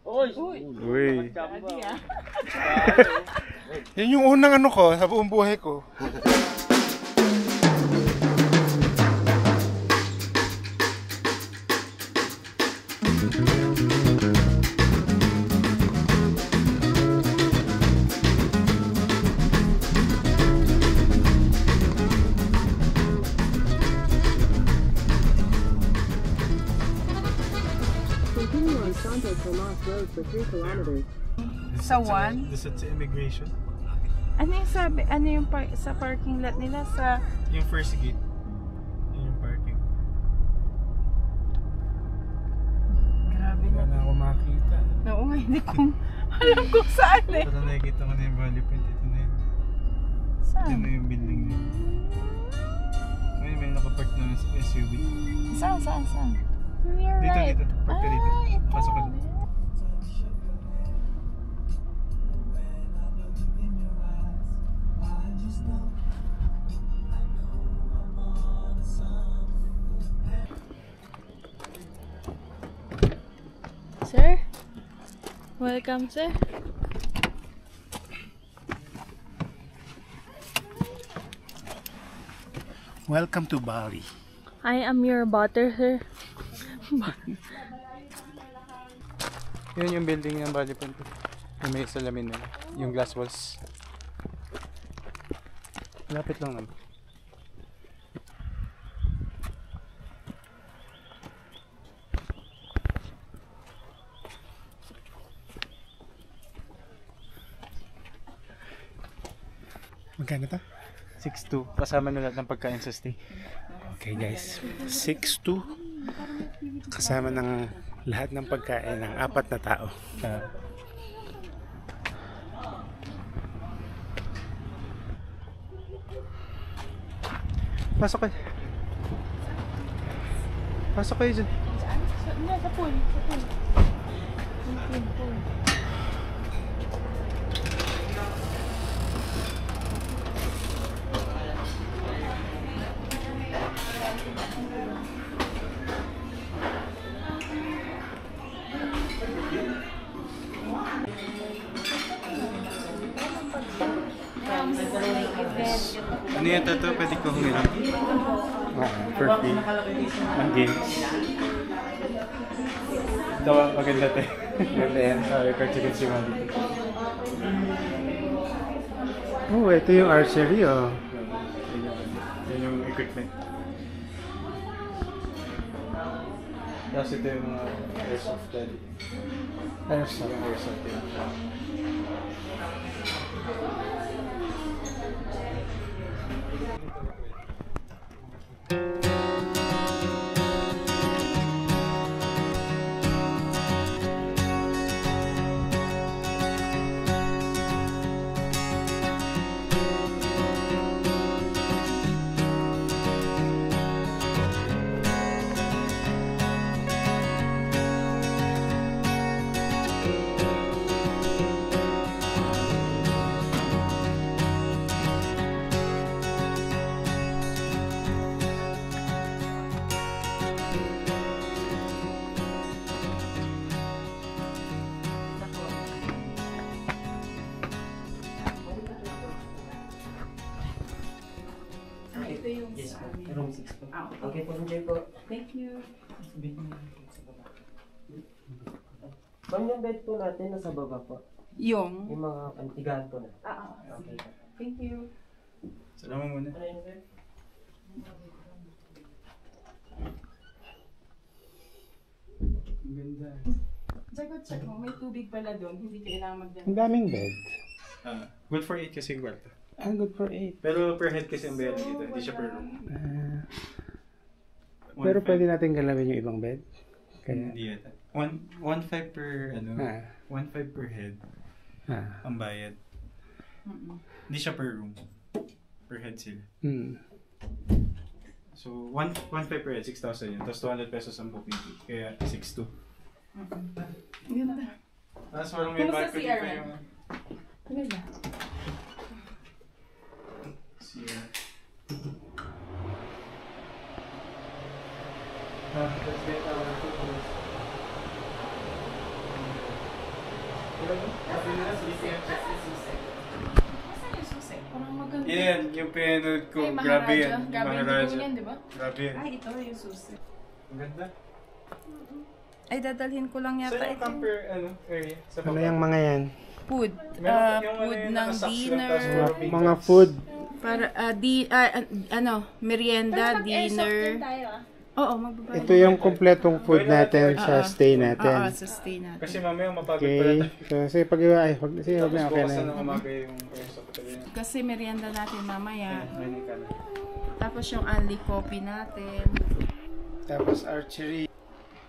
Uy. Yan yung unang ano ko sa buong buhay ko. For 3 kilometers. Sa one? This is immigration. Ano yung sabi? Ano yung sa parking lot nila? Sa Yung first gate. Yun yung parking. grabe Wala na. na ako makita. Oo nga, hindi ko alam kung saan eh. Ito na nakikita ko na yung Valley Point. Ito na yun. Ito Saan? na yung building na yun. Ngayon may nakapark na SUV. Saan? You're Dito, right. dito. Park ka dito. Ito. Pasok ka dito. Sir? Welcome, sir. Welcome to Bali. I am your butter, sir. Yun yung building ng Valley Point. Yung may salamin na. Yung glass walls. Lapit lang naman. Magkano to? 6.2. Kasama na lahat ng pagkain sa stay. Okay guys, 6.2. Kasama ng lahat ng pagkain ng 4 na tao. Pasok kayo. Pasok kayo dyan. Sa pool. Ano yan to? Pwede ko humilang? Perfect. Ang games. Ito, maganda ito. Ganda yan. Record chicken si Mali. Oh, ito yung archery oh. Yan yung equipment. Tapos ito yung mga airsoft daddy. Airsoft. Yung airsoft yun. Yes, room 6 po. Okay po, enjoy po. Thank you. Ma'am, yung bed po natin nasa baba po. Yung? Yung mga antigahan po na. Okay. Thank you. Salamat muna. Ano yun, sir? Ang ganda. Check mo, may tubig pala doon. Hindi kailangan magdala. Ang daming bed. Good for 8 kasi yung kwarto. Good for 8. Pero per head kasi ang bayad dito, hindi siya per room. Pero pwede natin galawin yung ibang bed? Kaya? Hindi yata. 1.5 per, 1.5 per head ang bayad. Hindi siya per room. Per head sila. So, 1.5 per head, 6,000 yun. Tapos 200 pesos ang booking fee. Kaya 6.2. Ganda. Tapos walang may balcony pa yung... Ganda. Let's get our food. Yan, yung pinanood ko. Ay, Grabe yan. Grabe yung Maharaja. dugo niyan, di ba? Grabe yan. Ay, ito yung susi. Ang ganda. Ay, dadalhin ko lang yata Saan yung ito. camper area? Sa Ano baba? yung mga yan? Food. Meron yung Food yung ng nakasaks lang, dinner. tapos puro big Mga bags. food. Para, merienda, dinner. Oo, magbabayad. Ito yung kompletong food natin sa stay Oo, natin. sa stay natin. Kasi mamaya mapagod Okay. pala tayo. So, sige, sige, Tapos okay bukas na. na ng umaga yung sa pagkain. Kasi merienda natin mamaya. Ayun ka na. Tapos yung only coffee natin. Tapos archery.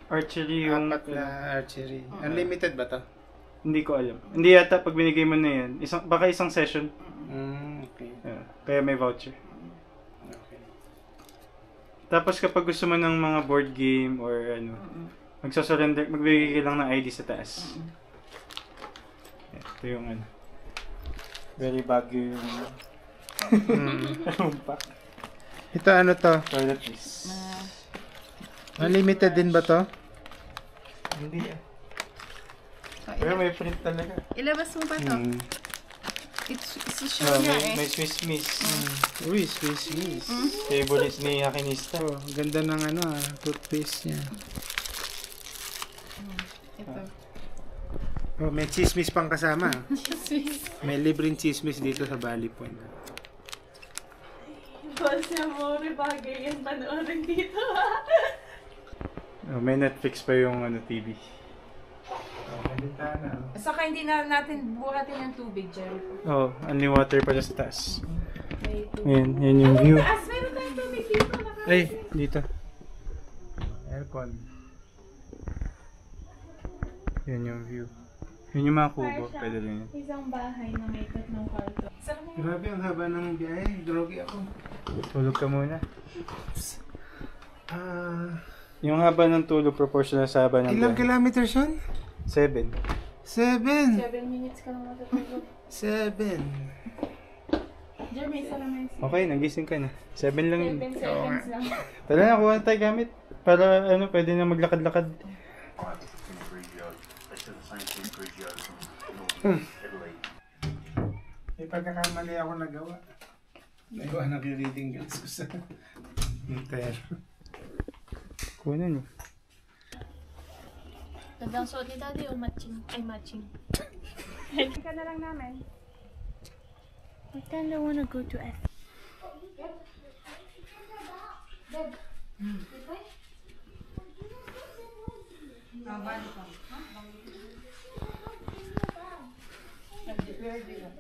Archery yung... Apat na archery. Unlimited ba to? Hindi ko alam. Hindi yata pag binigay mo na yan. Baka isang session. Okay. Kaya may voucher. Okay. Tapos kapag gusto mo ng mga board game or ano, magsasurrender, magbibigay ka lang ng ID sa taas. Ito yung ano. Very bagyo yung... pack. Ito ano to? Toiletries. Unlimited din ba to? Hindi ah. Pero may print talaga. Ilabas mo ba to? It's show niya eh. May Swiss Miss. Uy, Swiss Miss. Favorite ni Hakinista. Oh, ganda ng ano toothpaste niya. Ito. Oh, may chismis pang kasama. Swiss. May libreng chismis dito sa Valley Point. Boss niya mo, bagay yung panoorin dito. May Netflix pa yung ano TV. Saka hindi na natin buhatin yung tubig, Jerry. Oh, only water pala sa taas. May tubig. Yan yung view. Taas, meron tayong tubig dito. Ay, dito. Aircon. Yan yung view. Yun yung mga kubo. Pwede rin yan. Isang bahay na may tatlong kwarto. Grabe ang haba ng biyahe. Drogi ako. Tulog ka muna. Yung Yung haba ng tulog proportional sa haba ng ilang biyahe. kilometers yun? 7. 7. 7 minutes ka lang matutulog. 7. Jerry, may isa lang may isa. Okay, nagising ka na. 7 lang yun. 7 seconds lang. Tara na, kuha na tayo gamit. Para ano, pwede na maglakad-lakad. May pagkakamali ako nagawa. Nagawa ng reading girls ko sa Inter. Kuha na niyo. Gandang suot ni Daddy o matching? Ay, matching. Ka na lang namin. I kinda wanna go to F.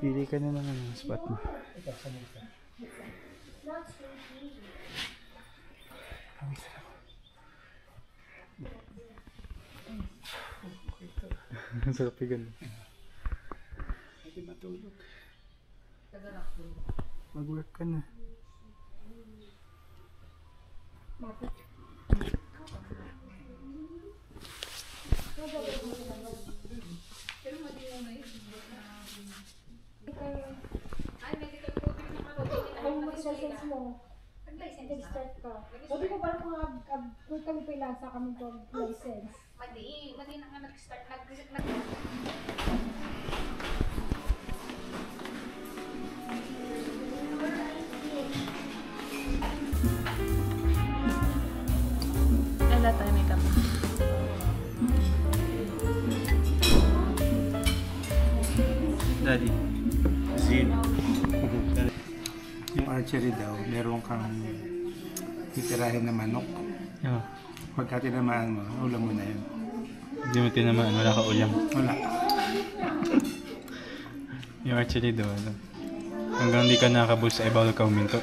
Pili ka na naman ng spot mo. Sarap pigan. Hindi matulog. Mag-work ka na. Kung mag-license mo, nag-start ka. Pwede mo ba kung kami pilasa kami license? Madi na nga nag-start. Wala tayo may kami. Daddy. Zin. Yung archery daw, meron kang titirahin na manok. Oh. Pagka tinamaan mo, ulam mo na yun. Hindi mo tinamaan, wala ka ulam. Wala. Yung archery daw, ano? Hanggang di ka nakabulsa, ay bawal ka huminto.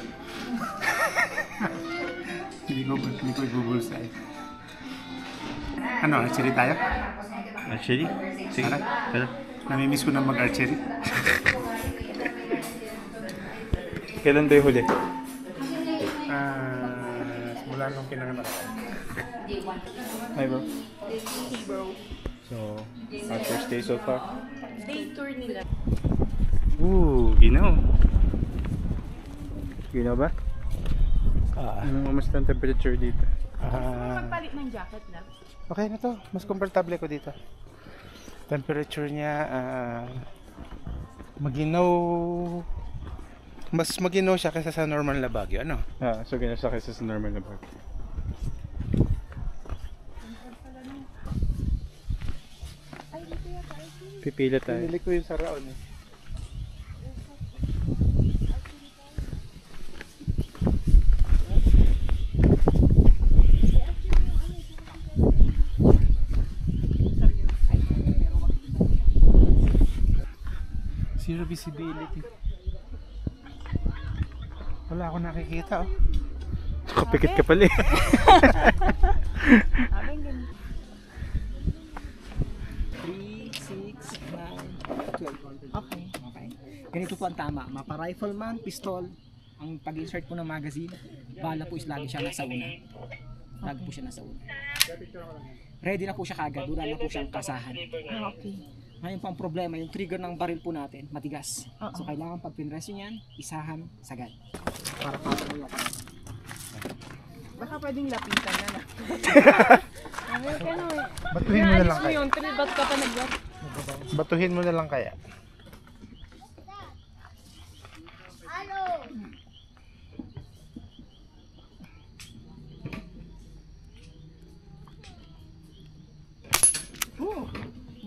Hindi ko ibubulsay. Ano, archery tayo? Archery? Sige, tara. Namimiss ko na mag-archery. Kailan ba yung huli? Simula nung pinanganak ako. Hi bro. So, our first day so far. Day tour nila. Ooh, ginaw. Ginaw ba? Kamusta ang temperature dito? Magpalit ng jacket lang. Okay na to. Mas komportable ko dito. Temperature niya, maginaw. Mas maginaw siya kaysa sa normal na Baguio, ano? So ganyan siya kaysa sa normal na Baguio. Pipila tayo. Pinili ko yung sa Raon eh. Zero visibility. Wala akong nakikita oh. Kapikit ka pala eh. Abang ganun. 3, 6, 9, 12. Okay. Okay. Ganito po ang tama. Mapa-rifleman, pistol, ang pag-insert po ng magazine, bala po is lagi siya nasa una. Lagi po siya nasa una. Ready na po siya kagad. Wala na po siyang kasahan. Okay. Ngayon po ang problema, yung trigger ng baril po natin, matigas. So kailangan pag pinress nyo yan, isahan, sagad. Para pasok mo yung Baka pwedeng lapitan na na. Batuhin mo na lang kaya. Yung ba't ka pa nag-work? Batuhin mo na lang kaya.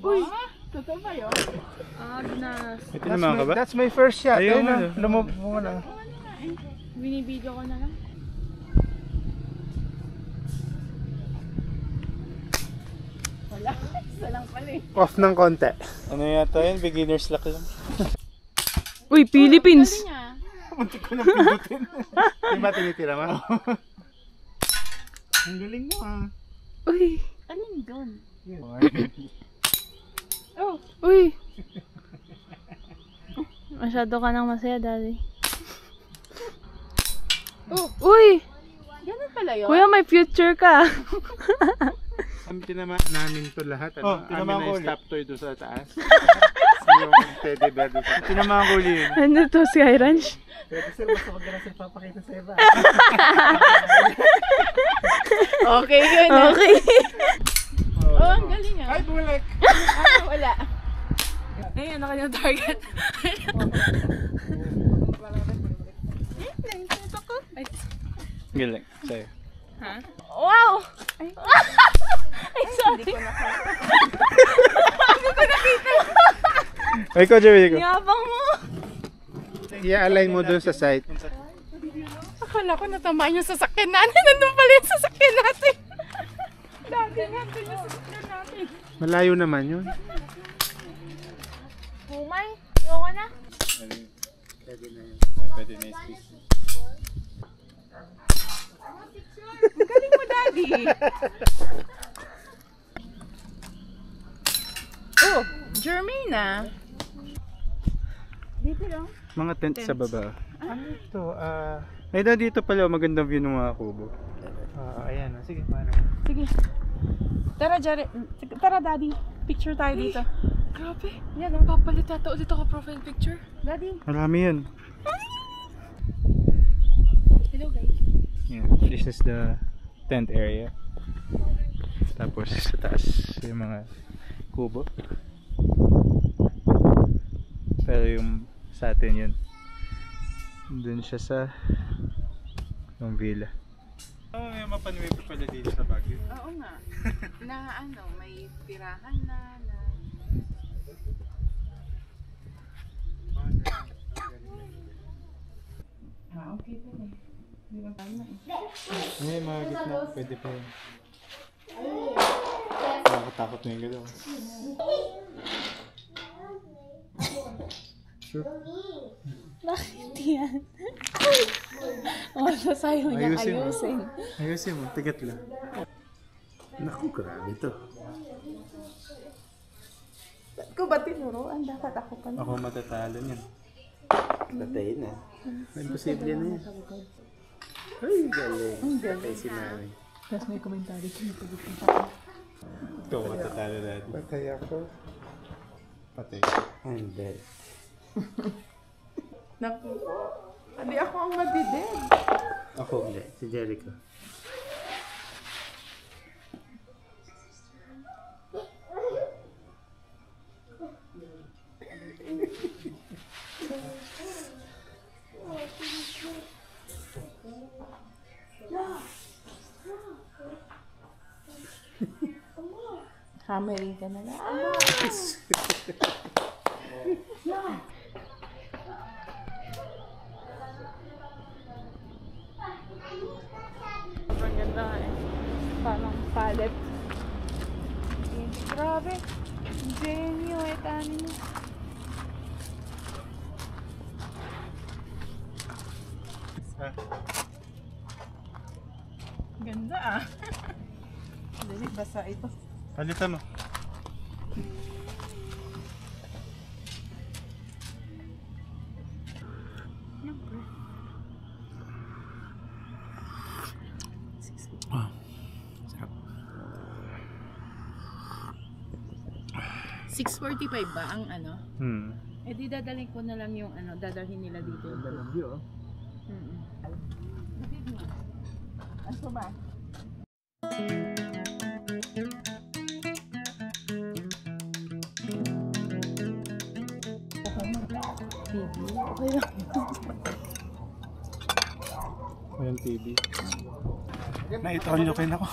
Uy! Totoo ba yun? Agnes. Ito naman ka ba? That's my first shot. Ayaw Ayun mo na, na. lumab mo na. Binibidyo ko na lang. Wala. Isa lang pala eh. Off ng konti. Ano yata yun? Beginner's luck lang. Uy, Philippines! Muntik ko nang pindutin. Di ba tinitira mo? Ang galing mo ah. Uy! Alin doon? Oh! Uy! Masyado ka nang masaya, daddy. Oh! Uy! Ganun pala yun? Kuya, may future ka! Tinamaan namin to lahat. Ano? tinamaan ko Amin ulit. na stop toy doon sa taas. Yung teddy bear doon sa taas. Tinamaan ko ulit yun. Ano to, Sky Ranch? Pwede sir, basta wag na sir papakita sa iba. Okay, yun. Okay. Oh, ang galing ah. Ay, bulak! Ah, wala. Ay, ano kanyang target? Nakikita ko. Ay, Galing. Sa'yo. ha? Wow! Ay, ay sorry. Hindi ko nakita. Ay ko, Joey ko. Yabang mo. I-align mo doon sa site. Akala ko natamaan yung sasakyan natin. Nandun pala yung sasakyan natin. Dati natin yung sasakyan natin. Malayo naman yun. Humay, ayoko na. Pwede na yun. Pwede na i-space. Ang galing mo, Daddy. Oh, Jermaine. Dito lang. Mga tent sa baba. Ano ito? Ay, dito pala, magandang view ng mga kubo. Ayan. Sige, paano? Sige. Tara, Jerry. Tara, Daddy. Picture tayo dito. Grabe. Yan, ang papalit nato ulit ako profile picture. Daddy. Marami yun. Hello, guys. Yeah, this is the tent area. Tapos sa taas yung mga kubo. Pero yung sa atin yun, dun siya sa yung villa. May mapanwipo pala dito sa Baguio. Oo nga. Na ano, may tirahan na. Okay po eh. Hindi ba tayo na eh. May mga gitna, pwede pa yun. Nakakatakot na yung gano'n. Sure. Bakit yan? Sasayo niya Ayusin mo. ayusin. Ayusin mo, tigat lang. Naku, grabe to. Ba't ko ba tinuruan? Dapat ako pa na. Ako matatalo niyan. Patayin na. Imposible na yan. Ay, galing. Patay si Mami. Tapos may komentary ko na pagkita. Ikaw matatalo dati. Patay ako. Patay. I'm dead. Naku. Hindi ako ang madided. Ako ulit. Si Jericho. Hammering ka na lang. Sobrang ganda eh. Parang palette. Grabe. Genyo eh, tani mo. Ganda ah. Dali, basa ito. Palitan mo. Sarap. 645 ba ang ano? Eh di dadalhin ko na lang yung ano, dadalhin nila dito. Lalambyo, oh. Ano ba? Okay lang. Walang TV. Naitolyokin ako.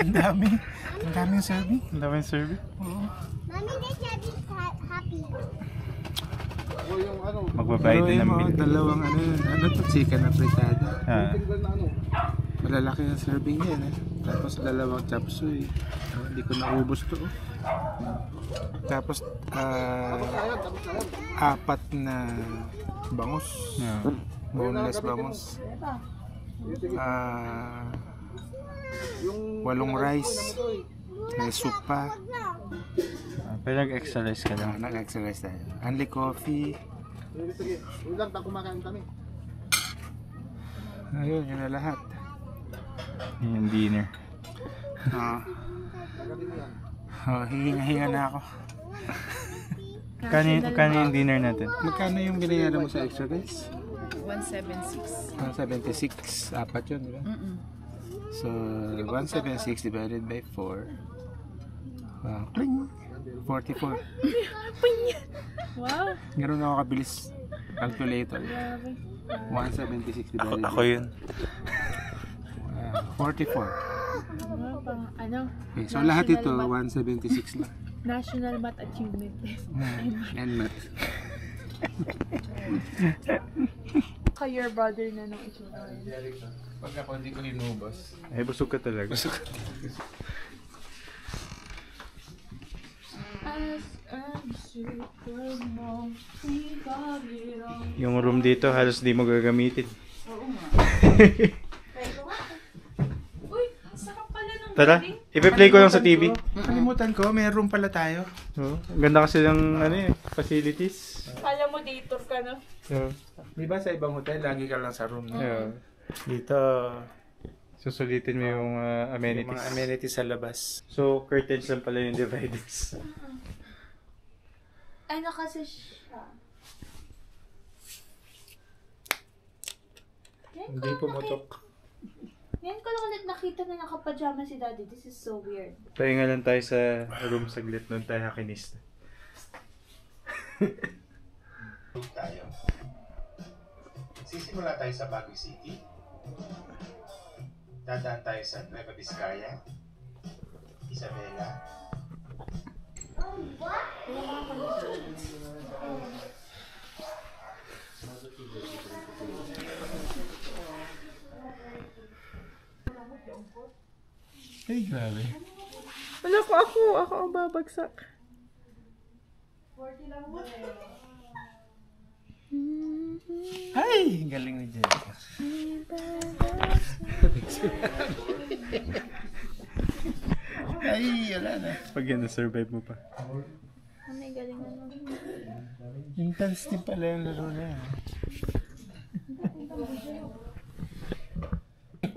Ang dami. Ang daming serving. Ang daming serving. Mommy, this daddy's happy. Magbabayad din ng bill. Dalawang ano yun. Ano to? Chicken na fritada. Malalaki ang serving yan eh. Tapos dalawang chop suey. Hindi ko naubos to. Tapos apat na bangus. Boneless bangus. 8 rice. May soup pa. Pero nag-exercise ka lang. Nag-exercise tayo. Only coffee. Ayun, yun na lahat. Yung dinner. Hihinga-hinga na ako. Kano yung dinner natin? Magkano yung binayaran mo sa extra guys? 176. 176. Apat yun, di ba? So, 176 divided by 4. Kling! 44. Wow. Ganun ako kabilis. Calculator. 176 divided Ako yun. 44. Ano? Okay, so lahat ito, 176 lang. National Math Achievement Test. And math. Your brother na nung itsura. Pag ako hindi ko hinubos. Eh, busog ka talaga. Yung room dito halos di mo gagamitin. Uy, sarap pala ng Tara, ipi-play ko lang sa TV. Kalimutan ko, may room pala tayo. Oh, ganda kasi ng facilities. Alam mo, dito ka na. Di ba sa ibang hotel, lagi ka lang sa room? No? Dito, susulitin mo yung amenities. Yung mga amenities sa labas. So, curtains lang pala yung dividers. Ano kasi siya? Hindi pumutok. Ngayon ko lang ulit nakita na nakapajama si Daddy. This is so weird. Pahinga lang tayo sa room saglit nun tayo hakinista. Tayo. Sisimula tayo sa Baguio City. Dadaan tayo sa Nueva Vizcaya, Isabela. Ay, grabe. Wala ko ako ang babagsak. Ay, galing ni Jessica. Ay, wala na. Pag yan, na-survive mo pa. Ano yung galing na naman? Intense din pala yung laro na yan.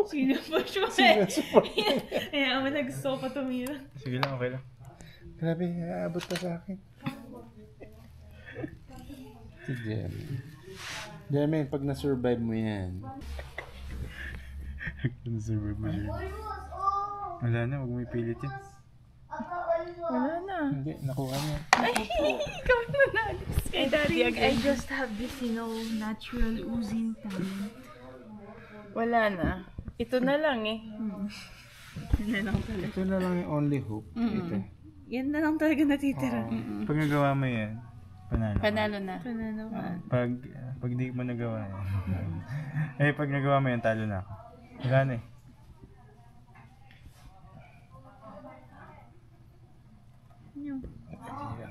Sino pa siya? Kaya ako nag-sopa tumira. Sige lang, okay lang. Grabe, aabot pa sa akin. Si Jem. Jermaine, pag na-survive mo yan. Na-survive mo siya. Wala na, huwag mo ipilit yan. Wala na. Hindi, nakuha niya. Ay, ikaw na nalis. Kay Daddy I just have this, natural oozing talent. Wala na. Ito na lang eh. Yun na lang talaga. Ito na lang yung only hope. Ito. Yan na lang talaga natitira. Pag nagawa mo yan, panalo. Panalo na. Panalo ka. Pag di mo nagawa yan. Eh, pag nagawa mo yan, talo na ako. Wala na eh.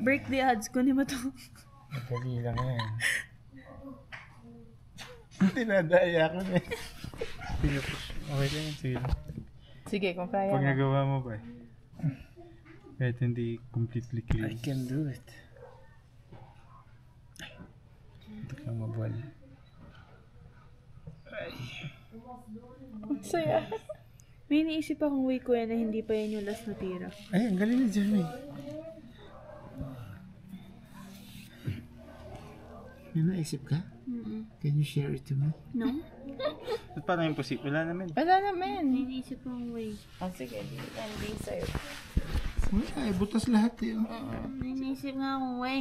Break the odds. Kunin mo to. Madali lang yan. Dinadaya ko na eh. Sige, okay lang yan. Sige lang. Sige, kung kaya. Pag nagawa mo ba eh. Kahit hindi completely I clear. can do it. Ito kang mabuhay. Saya. May iniisip akong way kuya na hindi pa yan yung last na tira. Ay, ang galing ni Jeremy. May naisip ka? Can you share it to me? No? At parang imposible. Wala naman. Wala naman. May iniisip akong way. Oh, sige. Hindi sa'yo. Wala eh, butas lahat eh. Oh. May iniisip nga akong way.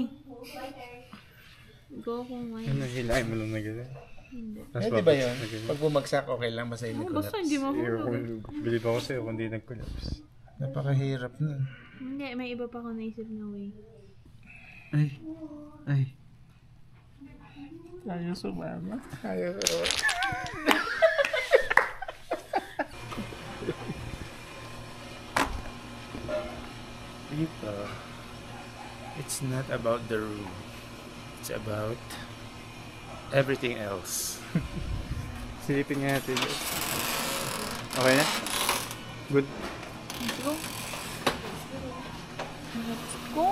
Go akong way. Ano, hilahin mo lang na gano'n. Eh, di ba yun? Pag bumagsak, okay lang. Basta hindi Basta collapse. hindi mahulog. Bilib ako sa'yo kung di nag-collapse. Napakahirap nun. Hindi, may iba pa akong naisip na way. Ay. Ay. Ayaw sumama. Ayaw sumama. Ito. It's not about the room. It's about everything else. Silipin nga natin. Okay na? Good? Let's go. Let's go.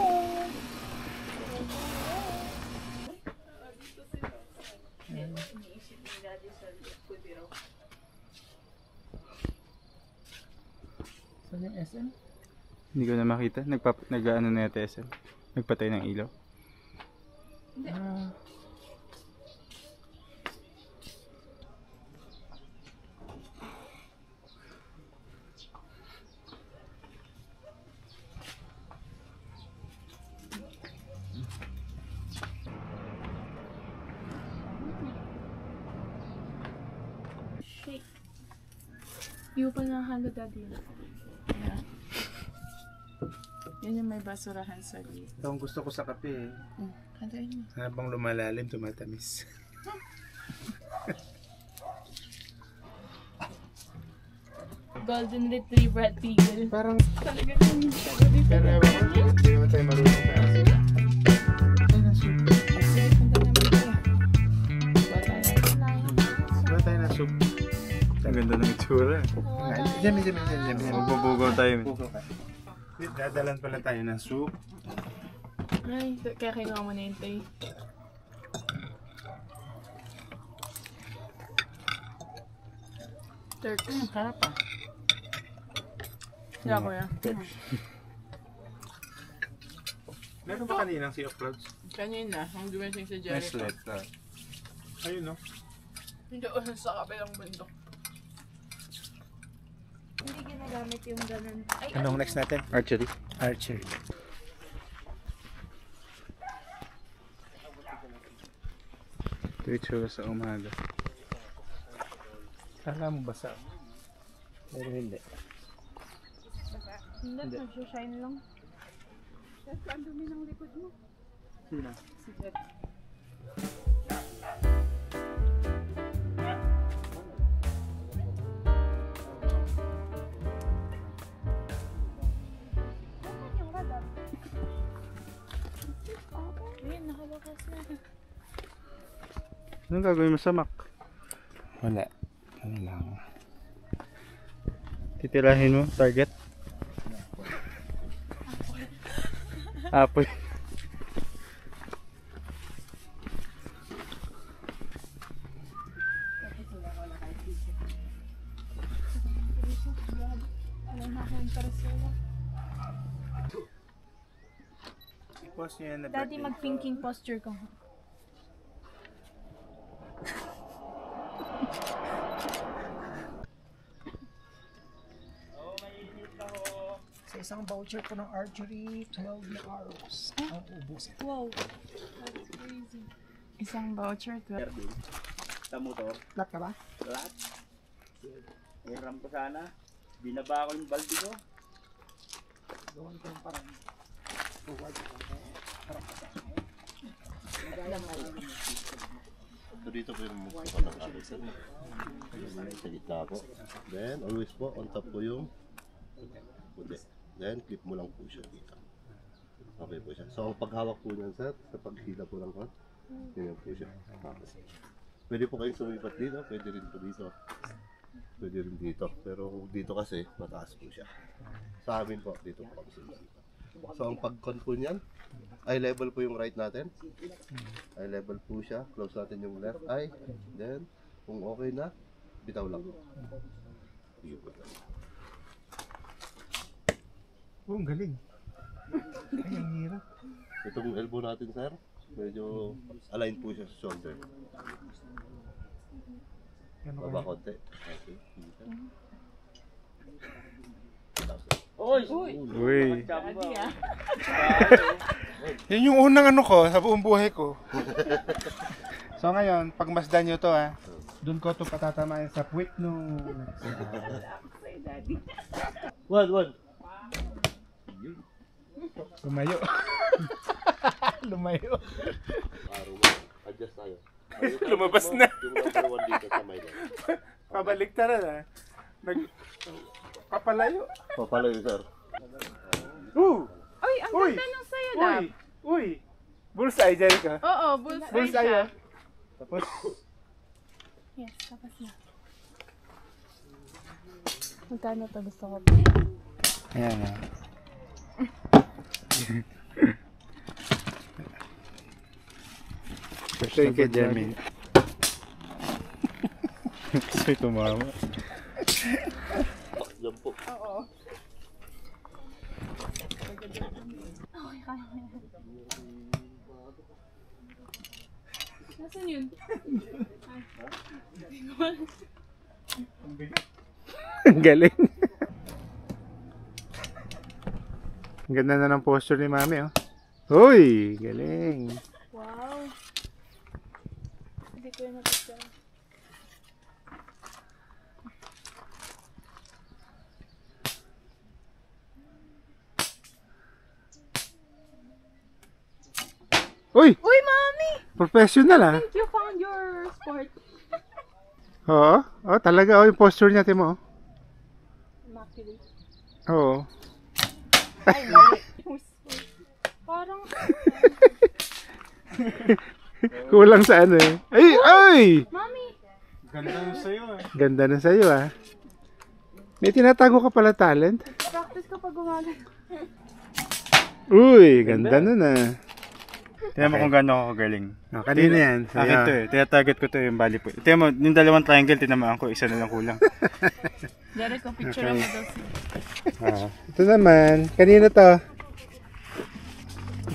Saan yung SM? Hindi ko na makita. Nag-ano na yata SM. Nagpatay ng ilaw. Shake. Yung pa nakahalo daddy. Yeah. Yan yung may basurahan sa gilid. Ito ang gusto ko sa kape eh. Kantayin mo. Habang lumalalim, tumatamis. Golden Retriever at Beagle. Parang, Talagang hindi ka ready. pero ewan ko, hindi naman tayo marunong tayo. Ay, na-soup. Punta naman tayo. Wala tayo na soup. Ang ganda ng itsura. Diyan. Magbabugaw tayo. Bugaw ka. Dadalan pala tayo ng soup. Ay, kaya kailangan mo na yung tay. Turks. Harap pa. Yeah, kuya. Meron ba kaninang Sea of Clouds? Kanina, ang dumating sa Nice light. Ayun no? Hindi ko sa kabilang bundok. Hindi ginagamit yung ganun. Ay, Anong next natin? Archery. Archery. Ito itsura sa umaga. Kala mo basa. Pero hindi. Hindi, nag-shine lang. Ang dumi ng likod mo. Sino? Si Jet. Ayun, nakawakas na. Anong gagawin mo sa Mac? Wala. Ano lang. Titirahin mo? Target? Apple. Wala na akong interesela. I-post nyo yan na Daddy, birthday. mag-thinking posture ka. Sa isang voucher po ng archery, 12 na arrows ang ubos. Wow. That's crazy. Isang voucher to. Sa motor, Lahat ka ba? lahat. Hiram ko sana. Binaba ko yung balde ko. So dito po yung mukha ng alisan. Sa gitna po. Then always po on top po yung puti. Then clip mo lang po siya dito. Okay po siya. So ang paghawak po niyan sir, sa paghila po ng kot, ganyan po siya. Pwede po kayong sumipat dito, pwede rin po dito. Pwede rin dito. Pero dito kasi mataas po siya. Sa amin po, dito po kami sumipat. So ang pag-control niyan, eye level po yung right natin. Eye level po siya. Close natin yung left eye. Then, kung okay na, bitaw lang. Sige po. Oh, ang galing. Ay, ang hirap. Itong elbow natin, sir, medyo align po siya sa shoulder. Baba konti. Okay. Uy. Yan yung unang ano ko sa buong buhay ko. So ngayon, pag masdan nyo to ha, doon ko ito patatamayan sa puwit nung... One. Lumayo. Lumayo. Adjust tayo. Lumabas na. Yung number 1 dito sa may leg. Pabaliktaran ha. Papalayo. Papalayo, sir. Uy, ang ganda ng sayo, Lab. Uy! Bullseye, Jerica. Oo, bullseye Bullseye siya. ah. Tapos, Yes, tapos na. Magkano to gusto ko? ayan ah. Ito yung kay Jermaine. Gusto yung tumama. Diyan po. Oo. Okay, kaya mo yan. Nasaan yun? Ang galing. Ang ganda na ng posture ni Mami oh. Uy! Galing. Wow. Hindi ko yun napagdala. Uy! Uy, Mami! Professional ah. You found your sport. Oo. Oh, talaga oh, yung posture niya, Timo. Immaculate. Oo. Ay, mali. Parang... Kulang sa ano eh. Ay! Ay! Mami! Ganda na sa'yo ah. Ganda na sa'yo ah. May tinatago ka pala talent. Practice ka pag gumagano. Uy! Ganda na na. Tingnan mo kung gaano ako kagaling. Oh, kanina yan. Akin to eh. Tinatarget ko to yung bali po. Tingnan mo, yung dalawang triangle, tinamaan ko. Isa na lang kulang. Derek, ko picture mo daw siya. Ah, ito naman. Kanina to.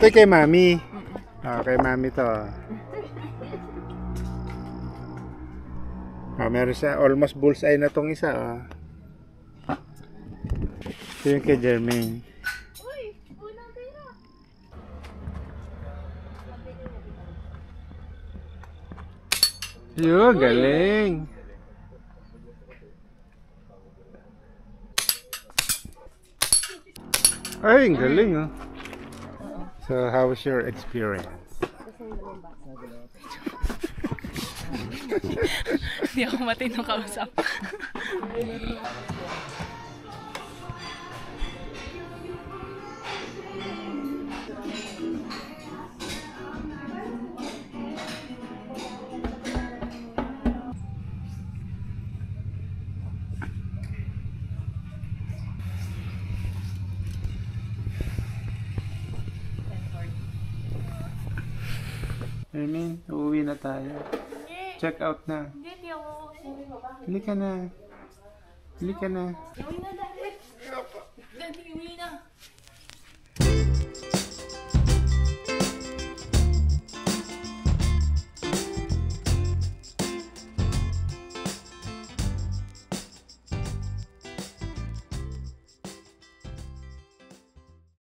Ito kay Mami. Ah, kay Mami to. Ah, meron siya. Almost bullseye na tong isa. Oh. Ito yung kay Jermaine. Yun, galing. Ay, ang galing oh. So, how was your experience? Hindi ako matinong kausap. Jermaine, uuwi na tayo. Check out na. Hindi ako. Halika na. Halika na. Uwi na, Daddy. Daddy, uwi na.